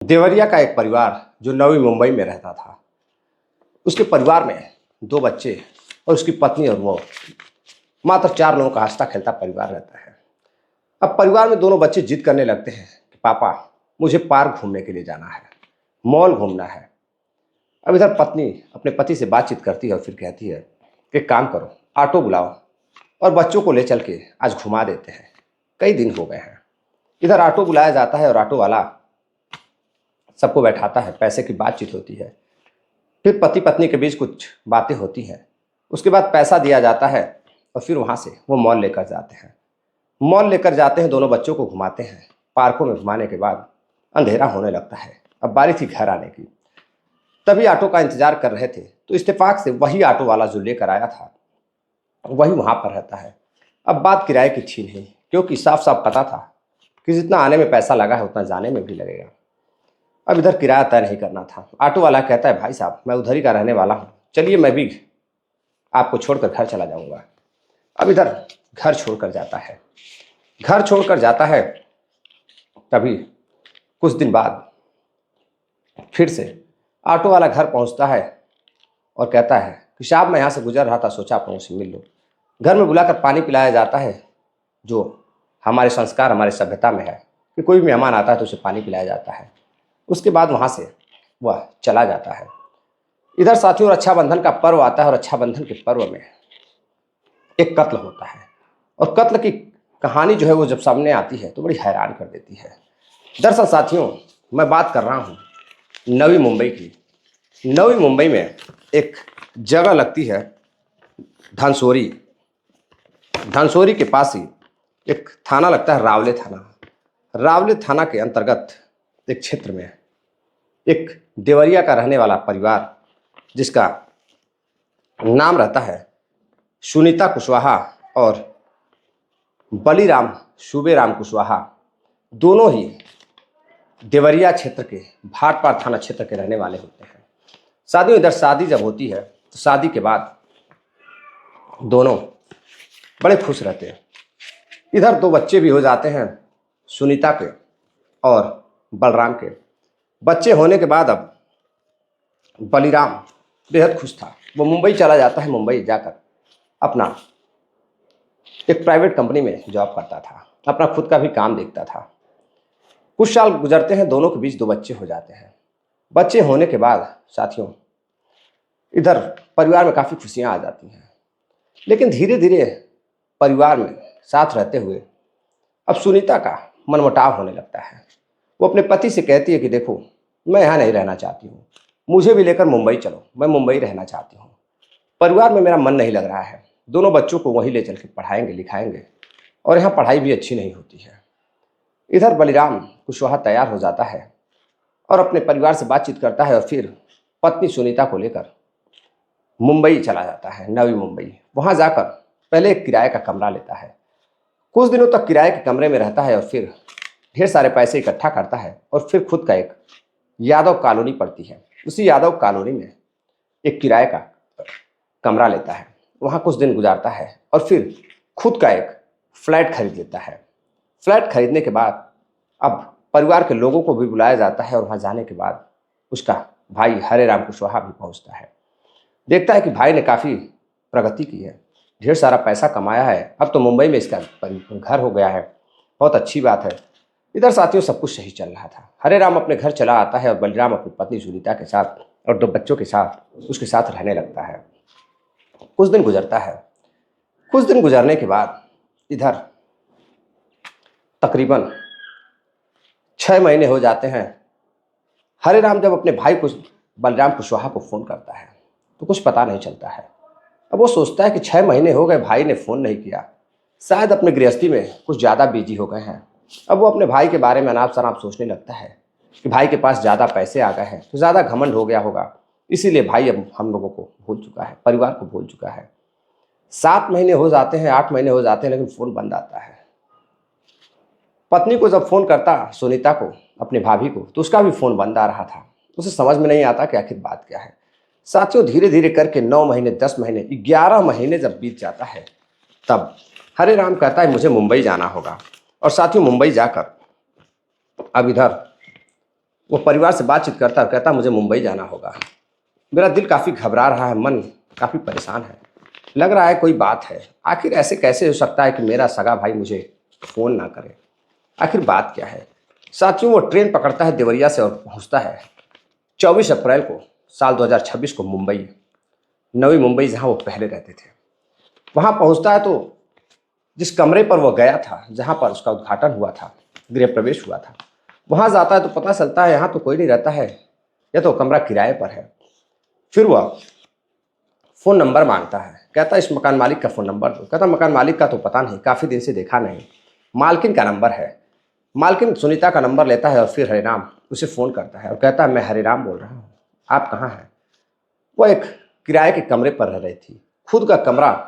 देवरिया का एक परिवार जो नवी मुंबई में रहता था। उसके परिवार में 2 बच्चे और उसकी पत्नी और वो मात्र 4 लोगों का हंसता खेलता परिवार रहता है। अब परिवार में दोनों बच्चे जिद करने लगते हैं कि पापा मुझे पार्क घूमने के लिए जाना है, मॉल घूमना है। अब इधर पत्नी अपने पति से बातचीत करती है और फिर कहती है कि एक काम करो, ऑटो बुलाओ और बच्चों को ले चल के आज घुमा देते हैं, कई दिन हो गए हैं। इधर ऑटो बुलाया जाता है और ऑटो वाला सबको बैठाता है, पैसे की बातचीत होती है। फिर पति पत्नी के बीच कुछ बातें होती हैं। उसके बाद पैसा दिया जाता है और फिर वहाँ से वो मॉल लेकर जाते हैं। मॉल लेकर जाते हैं, दोनों बच्चों को घुमाते हैं। पार्कों में घुमाने के बाद अंधेरा होने लगता है। अब बारी थी घर आने की। तभी ऑटो का इंतजार कर रहे थे तो इत्तेफाक से वही ऑटो वाला जो लेकर आया था वही वहाँ पर रहता है। अब बात किराए की थी नहीं, क्योंकि साफ साफ पता था कि जितना आने में पैसा लगा है उतना जाने में भी लगेगा। अब इधर किराया तय नहीं करना था। ऑटो वाला कहता है भाई साहब मैं उधर ही का रहने वाला हूँ, चलिए मैं भी आपको छोड़कर घर चला जाऊँगा। अब इधर घर छोड़कर जाता है। घर छोड़कर जाता है तभी कुछ दिन बाद फिर से ऑटो वाला घर पहुँचता है और कहता है कि साहब मैं यहाँ से गुजर रहा था, सोचा आप लोगों से मिल लो। घर में बुलाकर पानी पिलाया जाता है, जो हमारे संस्कार हमारे सभ्यता में है कि कोई भी मेहमान आता है तो उसे पानी पिलाया जाता है। उसके बाद वहाँ से वह चला जाता है। इधर साथियों रक्षाबंधन का पर्व आता है और रक्षाबंधन के पर्व में एक कत्ल होता है और कत्ल की कहानी जो है वो जब सामने आती है तो बड़ी हैरान कर देती है। दरअसल साथियों मैं बात कर रहा हूँ नवी मुंबई की। नवी मुंबई में एक जगह लगती है धनसोरी। धनसोरी के पास ही एक थाना लगता है रावले थाना। रावले थाना के अंतर्गत एक क्षेत्र में एक देवरिया का रहने वाला परिवार जिसका नाम रहता है सुनीता कुशवाहा और बलीराम सूबेराम कुशवाहा, दोनों ही देवरिया क्षेत्र के भाटपार थाना क्षेत्र के रहने वाले होते हैं। साथियों इधर शादी जब होती है तो शादी के बाद दोनों बड़े खुश रहते हैं। इधर 2 बच्चे भी हो जाते हैं, सुनीता के और बलराम के। बच्चे होने के बाद अब बलीराम बेहद खुश था। वो मुंबई चला जाता है। मुंबई जाकर अपना एक प्राइवेट कंपनी में जॉब करता था, अपना खुद का भी काम देखता था। कुछ साल गुजरते हैं, दोनों के बीच 2 बच्चे हो जाते हैं। बच्चे होने के बाद साथियों इधर परिवार में काफ़ी खुशियाँ आ जाती हैं। लेकिन धीरे धीरे परिवार में साथ रहते हुए अब सुनीता का मनमुटाव होने लगता है। वो अपने पति से कहती है कि देखो मैं यहाँ नहीं रहना चाहती हूँ, मुझे भी लेकर मुंबई चलो, मैं मुंबई रहना चाहती हूँ। परिवार में मेरा मन नहीं लग रहा है, दोनों बच्चों को वहीं ले चल के पढ़ाएंगे लिखाएंगे और यहाँ पढ़ाई भी अच्छी नहीं होती है। इधर बलिराम कुशवाहा तैयार हो जाता है और अपने परिवार से बातचीत करता है और फिर पत्नी सुनीता को लेकर मुंबई चला जाता है, नवी मुंबई। वहाँ जाकर पहले एक किराए का कमरा लेता है। कुछ दिनों तक किराए के कमरे में रहता है और फिर ढेर सारे पैसे इकट्ठा करता है और फिर खुद का एक यादव कॉलोनी पड़ती है, उसी यादव कॉलोनी में एक किराए का कमरा लेता है। वहाँ कुछ दिन गुजारता है और फिर खुद का एक फ्लैट खरीद लेता है। फ्लैट खरीदने के बाद अब परिवार के लोगों को भी बुलाया जाता है और वहाँ जाने के बाद उसका भाई हरे राम कुशवाहा भी पहुँचता है। देखता है कि भाई ने काफ़ी प्रगति की है, ढेर सारा पैसा कमाया है, अब तो मुंबई में इसका घर हो गया है, बहुत अच्छी बात है। इधर साथियों सब कुछ सही चल रहा था। हरे राम अपने घर चला आता है और बलराम अपनी पत्नी सुनीता के साथ और 2 बच्चों के साथ उसके साथ रहने लगता है। कुछ दिन गुजरता है। कुछ दिन गुजरने के बाद इधर तकरीबन 6 महीने हो जाते हैं। हरे राम जब अपने भाई को बलराम कुशवाहा को फ़ोन करता है तो कुछ पता नहीं चलता है। अब वो सोचता है कि 6 महीने हो गए भाई ने फ़ोन नहीं किया, शायद अपने गृहस्थी में कुछ ज़्यादा बिजी हो गए हैं। अब वो अपने भाई के बारे में अनाप शनाप सोचने लगता है कि भाई के पास ज़्यादा पैसे आ गए हैं तो ज़्यादा घमंड हो गया होगा, इसीलिए भाई अब हम लोगों को भूल चुका है, परिवार को भूल चुका है। 7 महीने हो जाते हैं, 8 महीने हो जाते हैं, लेकिन फ़ोन बंद आता है। पत्नी को जब फ़ोन करता सुनीता को, अपने भाभी को, तो उसका भी फ़ोन बंद आ रहा था। उसे समझ में नहीं आता कि आखिर बात क्या है। साथियों धीरे धीरे करके 9 महीने, 10 महीने, 11 महीने जब बीत जाता है तब हरे राम कहता है मुझे मुंबई जाना होगा। और साथियों मुंबई जाकर अब इधर वो परिवार से बातचीत करता और कहता मुझे मुंबई जाना होगा। मेरा दिल काफ़ी घबरा रहा है, मन काफ़ी परेशान है। लग रहा है कोई बात है। आखिर ऐसे कैसे हो सकता है कि मेरा सगा भाई मुझे फ़ोन ना करे? आखिर बात क्या है? साथियों, वो ट्रेन पकड़ता है देवरिया से और पहुंचता है 24 अप्रैल को साल 2026 को मुंबई, नवी मुंबई, जहां वो पहले रहते थे। वहां पहुंचता है तो जिस कमरे पर वो गया था, जहां पर उसका उद्घाटन हुआ था, गृह प्रवेश हुआ था, वहां जाता है तो पता चलता है यहाँ तो कोई नहीं रहता है, यह तो कमरा किराए पर है। फिर वह फ़ोन नंबर मांगता है, कहता है इस मकान मालिक का फ़ोन नंबर दो। कहता मकान मालिक का तो पता नहीं, काफ़ी दिन से देखा नहीं, मालकिन का नंबर है। मालकिन सुनीता का नंबर लेता है और फिर हरिराम उसे फ़ोन करता है और कहता है मैं हरिराम बोल रहा हूँ, आप कहाँ हैं? वह एक किराए के कमरे पर रह रही थी। खुद का कमरा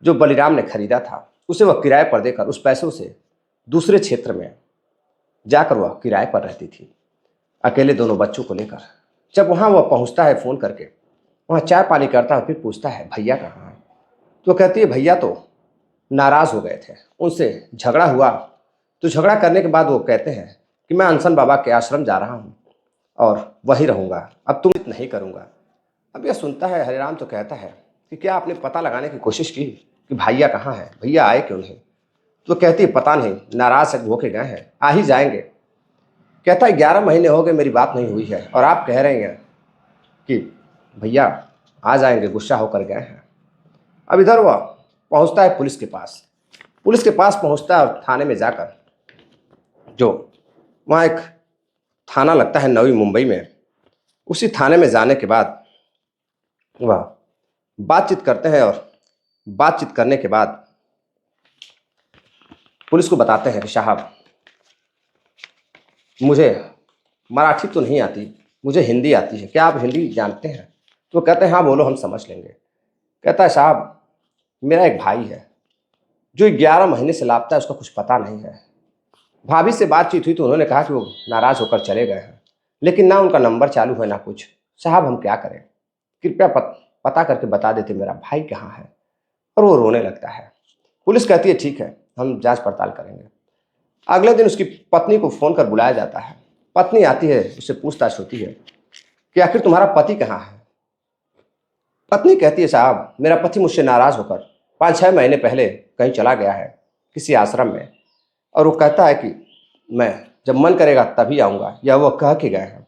जो बलिराम ने खरीदा था, उसे वह किराए पर देकर उस पैसों से दूसरे क्षेत्र में जाकर वह किराए पर रहती थी, अकेले दोनों बच्चों को लेकर। जब वहाँ वह पहुँचता है फ़ोन करके, वहाँ चाय पानी करता है, फिर पूछता है भैया कहाँ हैं? तो कहती है भैया तो नाराज़ हो गए थे, उनसे झगड़ा हुआ। तो झगड़ा करने के बाद वो कहते हैं कि मैं अनशन बाबा के आश्रम जा रहा हूँ और वहीं रहूँगा, अब तुम नहीं करूँगा। अब यह सुनता है हरिराम तो कहता है कि क्या आपने पता लगाने की कोशिश की कि भैया कहाँ हैं, भैया आए क्यों नहीं? तो कहती है पता नहीं, नाराज़ होके गए हैं, आ ही जाएंगे। कहता है 11 महीने हो गए मेरी बात नहीं हुई है और आप कह रहे हैं कि भैया आ जाएंगे, गुस्सा होकर गए हैं। अब इधर वह पहुंचता है पुलिस के पास। पुलिस के पास पहुंचता है और थाने में जाकर, जो वहाँ एक थाना लगता है नवी मुंबई में, उसी थाने में जाने के बाद वह बातचीत करते हैं और बातचीत करने के बाद पुलिस को बताते हैं कि साहब मुझे मराठी तो नहीं आती, मुझे हिंदी आती है, क्या आप हिंदी जानते हैं? तो कहते हैं हाँ बोलो, हम समझ लेंगे। कहता है साहब मेरा एक भाई है जो 11 महीने से लापता है, उसका कुछ पता नहीं है। भाभी से बातचीत हुई तो उन्होंने कहा कि वो नाराज़ होकर चले गए हैं, लेकिन ना उनका नंबर चालू है ना कुछ। साहब हम क्या करें, कृपया पता करके बता देते मेरा भाई कहाँ है। और वो रोने लगता है। पुलिस कहती है ठीक है, हम जांच पड़ताल करेंगे। अगले दिन उसकी पत्नी को फ़ोन कर बुलाया जाता है। पत्नी आती है, उससे पूछताछ होती है कि आखिर तुम्हारा पति कहाँ है? पत्नी कहती है साहब मेरा पति मुझसे नाराज़ होकर 5-6 महीने पहले कहीं चला गया है, किसी आश्रम में, और वो कहता है कि मैं जब मन करेगा तभी आऊँगा, या वो कह के गए हैं।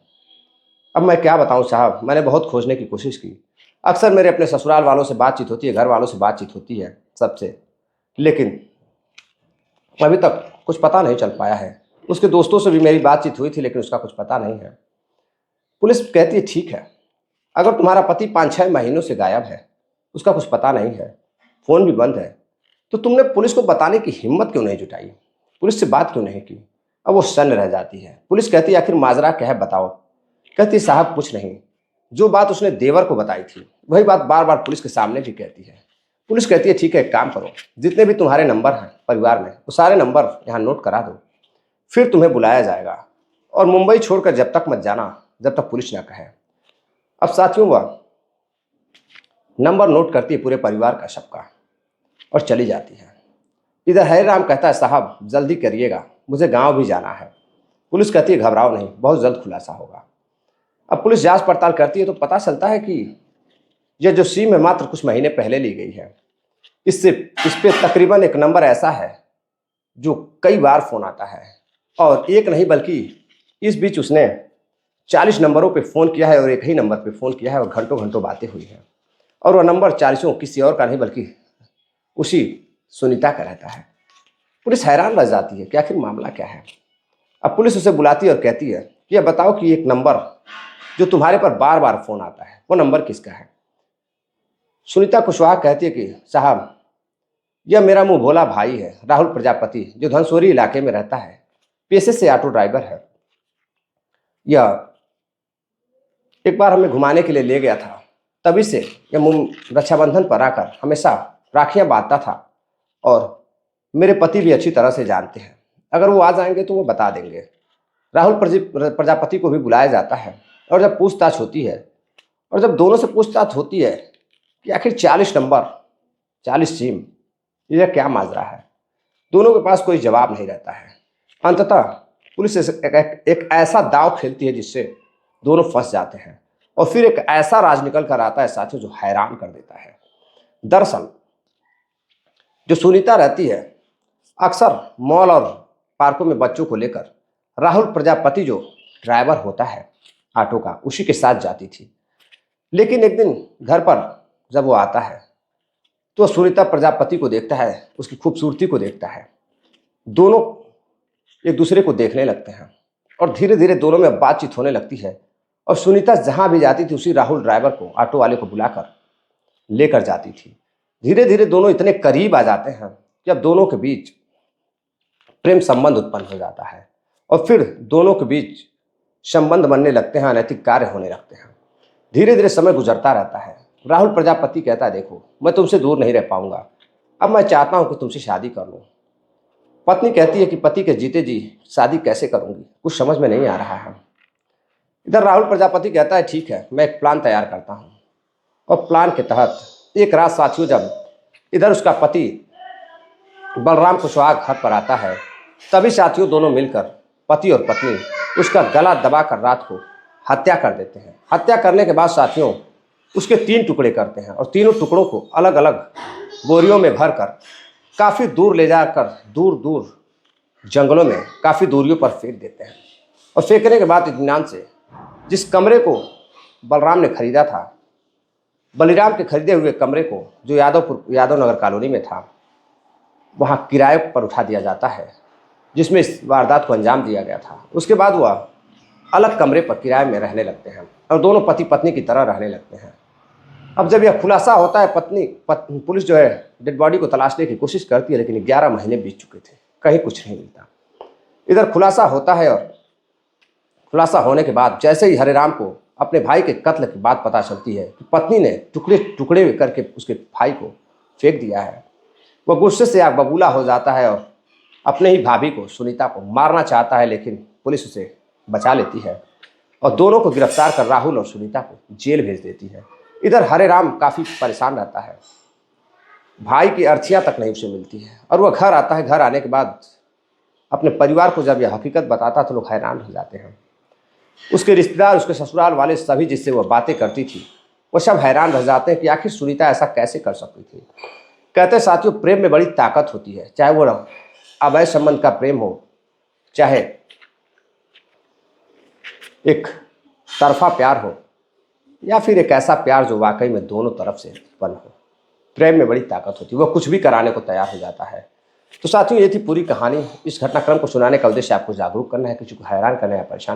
अब मैं क्या बताऊँ साहब, मैंने बहुत खोजने की कोशिश की। अक्सर मेरे अपने ससुराल वालों से बातचीत होती है, घर वालों से बातचीत होती है सबसे, लेकिन अभी तक कुछ पता नहीं चल पाया है। उसके दोस्तों से भी मेरी बातचीत हुई थी, लेकिन उसका कुछ पता नहीं है। पुलिस कहती है ठीक है, अगर तुम्हारा पति 5-6 महीनों से गायब है, उसका कुछ पता नहीं है, फ़ोन भी बंद है, तो तुमने पुलिस को बताने की हिम्मत क्यों नहीं जुटाई, पुलिस से बात क्यों नहीं की? अब वो सन्न रह जाती है। पुलिस कहती है आखिर माजरा क्या है बताओ। कहती साहब कुछ नहीं, जो बात उसने देवर को बताई थी वही बात बार बार पुलिस के सामने भी कहती है। पुलिस कहती है ठीक है, एक काम करो, जितने भी तुम्हारे नंबर हैं परिवार में वो सारे नंबर यहाँ नोट करा दो, फिर तुम्हें बुलाया जाएगा, और मुंबई छोड़कर जब तक मत जाना जब तक पुलिस ना कहे। अब साथियों वह नंबर नोट करती है पूरे परिवार का, सबका, और चली जाती है। इधर हरिराम कहता है साहब जल्दी करिएगा, मुझे गांव भी जाना है। पुलिस कहती है घबराओ नहीं, बहुत जल्द खुलासा होगा। अब पुलिस जांच पड़ताल करती है तो पता चलता है कि यह जो सिम है मात्र कुछ महीने पहले ली गई है। इस पे तकरीबन एक नंबर ऐसा है जो कई बार फ़ोन आता है, और एक नहीं बल्कि इस बीच उसने 40 नंबरों पे फ़ोन किया है और एक ही नंबर पे फ़ोन किया है, और घंटों घंटों बातें हुई हैं। और वह नंबर 40 किसी और का नहीं बल्कि उसी सुनीता का रहता है। पुलिस हैरान रह जाती है कि आखिर मामला क्या है। अब पुलिस उसे बुलाती है और कहती है कि यह बताओ कि एक नंबर जो तुम्हारे पर बार बार फ़ोन आता है वो नंबर किसका है? सुनीता कुशवाहा कहती है कि साहब यह मेरा मुंह भोला भाई है राहुल प्रजापति, जो धनसोरी इलाके में रहता है, पेशे से ऑटो ड्राइवर है। यह एक बार हमें घुमाने के लिए ले गया था, तभी से यह रक्षाबंधन पर आकर हमेशा राखियां बांधता था, और मेरे पति भी अच्छी तरह से जानते हैं, अगर वो आ जाएंगे तो वो बता देंगे। राहुल प्रजापति को भी बुलाया जाता है, और जब पूछताछ होती है, और जब दोनों से पूछताछ होती है कि आखिर 40 नंबर 40 सिम, यह क्या माजरा है, दोनों के पास कोई जवाब नहीं रहता है। अंततः पुलिस एक ऐसा दांव खेलती है जिससे दोनों फंस जाते हैं और फिर एक ऐसा राज निकल कर आता है साथियों जो हैरान कर देता है। दरअसल जो सुनीता रहती है अक्सर मॉल और पार्कों में बच्चों को लेकर राहुल प्रजापति जो ड्राइवर होता है ऑटो का उसी के साथ जाती थी। लेकिन एक दिन घर पर जब वो आता है तो सुनीता प्रजापति को देखता है, उसकी खूबसूरती को देखता है। दोनों एक दूसरे को देखने लगते हैं और धीरे धीरे दोनों में बातचीत होने लगती है और सुनीता जहाँ भी जाती थी उसी राहुल ड्राइवर को ऑटो वाले को बुलाकर लेकर जाती थी। धीरे धीरे दोनों इतने करीब आ जाते हैं कि अब दोनों के बीच प्रेम संबंध उत्पन्न हो जाता है और फिर दोनों के बीच संबंध बनने लगते हैं, अनैतिक कार्य होने लगते हैं। धीरे धीरे समय गुजरता रहता है। राहुल प्रजापति कहता है, देखो मैं तुमसे दूर नहीं रह पाऊंगा, अब मैं चाहता हूं कि तुमसे शादी कर लूं। पत्नी कहती है कि पति के जीते जी शादी कैसे करूंगी, कुछ समझ में नहीं आ रहा है। इधर राहुल प्रजापति कहता है, ठीक है मैं एक प्लान तैयार करता हूँ। और प्लान के तहत एक रात साथियों जब इधर उसका पति बलराम कुशवाहा घर पर आता है तभी साथियों दोनों मिलकर पति और पत्नी उसका गला दबाकर रात को हत्या कर देते हैं। हत्या करने के बाद साथियों उसके 3 टुकड़े करते हैं और तीनों टुकड़ों को अलग अलग बोरियों में भरकर काफ़ी दूर ले जाकर दूर दूर जंगलों में काफ़ी दूरियों पर फेंक देते हैं। और फेंकने के बाद इत्मीनान से जिस कमरे को बलराम ने खरीदा था, बलिराम के खरीदे हुए कमरे को जो यादव नगर कॉलोनी में था, वहाँ किराए पर उठा दिया जाता है जिसमें इस वारदात को अंजाम दिया गया था। उसके बाद वह अलग कमरे पर किराए में रहने लगते हैं और दोनों पति पत्नी की तरह रहने लगते हैं। अब जब यह खुलासा होता है पुलिस जो है डेड बॉडी को तलाशने की कोशिश करती है, लेकिन 11 महीने बीत चुके थे, कहीं कुछ नहीं मिलता। इधर खुलासा होता है और खुलासा होने के बाद जैसे ही हरेराम को अपने भाई के कत्ल की बात पता चलती है कि पत्नी ने टुकड़े टुकड़े करके उसके भाई को फेंक दिया है, वह गुस्से से आग बबूला हो जाता है और अपने ही भाभी को सुनीता को मारना चाहता है, लेकिन पुलिस उसे बचा लेती है और दोनों को गिरफ्तार कर राहुल और सुनीता को जेल भेज देती है। इधर हरेराम काफ़ी परेशान रहता है, भाई की अर्थियाँ तक नहीं उसे मिलती है और वह घर आता है। घर आने के बाद अपने परिवार को जब यह हकीकत बताता तो लोग हैरान हो जाते हैं। उसके रिश्तेदार, उसके ससुराल वाले सभी जिससे वह बातें करती थी वो सब हैरान रह जाते हैं कि आखिर सुनीता ऐसा कैसे कर सकती थी। कहते साथियों प्रेम में बड़ी ताकत होती है, चाहे वो अवैध संबंध का प्रेम हो, चाहे एक तरफा प्यार हो, या फिर एक ऐसा प्यार जो वाकई में दोनों तरफ से उत्पन्न हो। प्रेम में बड़ी ताकत होती है, वह कुछ भी कराने को तैयार हो जाता है। तो साथियों ये थी पूरी कहानी। इस घटनाक्रम को सुनाने का उद्देश्य आपको जागरूक करना है, किसी को हैरान करना है, परेशान